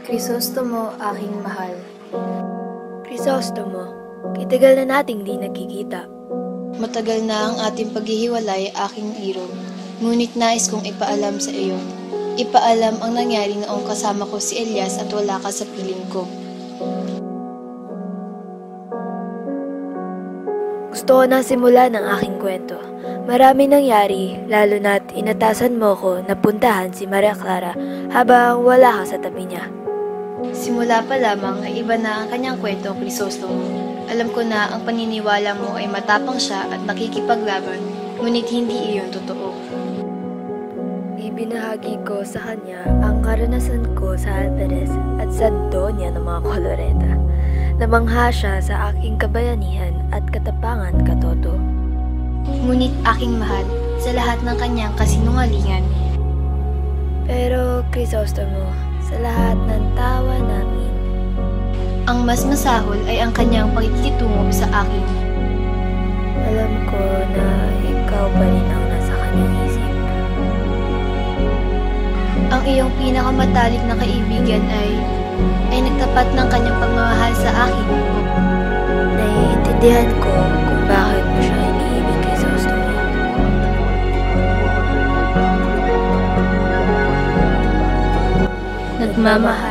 Crisostomo, aking mahal. Crisostomo, kitagal na nating di nagkikita. Matagal na ang ating paghihiwalay, aking iro. Ngunit nais kong ipaalam sa iyo. Ipaalam ang nangyari noong kasama ko si Elias at wala ka sa piling ko. Gusto ko na simulan ang aking kwento. Marami nangyari, lalo na't inatasan mo ko na puntahan si Maria Clara habang wala ka sa tabi niya. Simula pa lamang ay iba na ang kanyang kwento, Crisostomo. Alam ko na ang paniniwala mo ay matapang siya at nakikipaglaban, ngunit hindi iyon totoo. Ibinahagi ko sa kanya ang karanasan ko sa Alperes at sa Donya ng mga Coloreta. Namangha siya sa aking kabayanihan at katapangan katoto. Ngunit aking mahal, sa lahat ng kanyang kasinungalingan. Pero Crisostomo, sa lahat ng tawa namin, ang mas masahol ay ang kanyang pakikitungo sa akin. alam ko na ikaw pa rin ang nasa kanyang isip. Ang iyong pinakamatalik na kaibigan ay nagtapat ng kanyang pagmamahal sa akin. Naiintindihan ko kung bakit mo siya iniibig, Crisostomo. Nagmamahal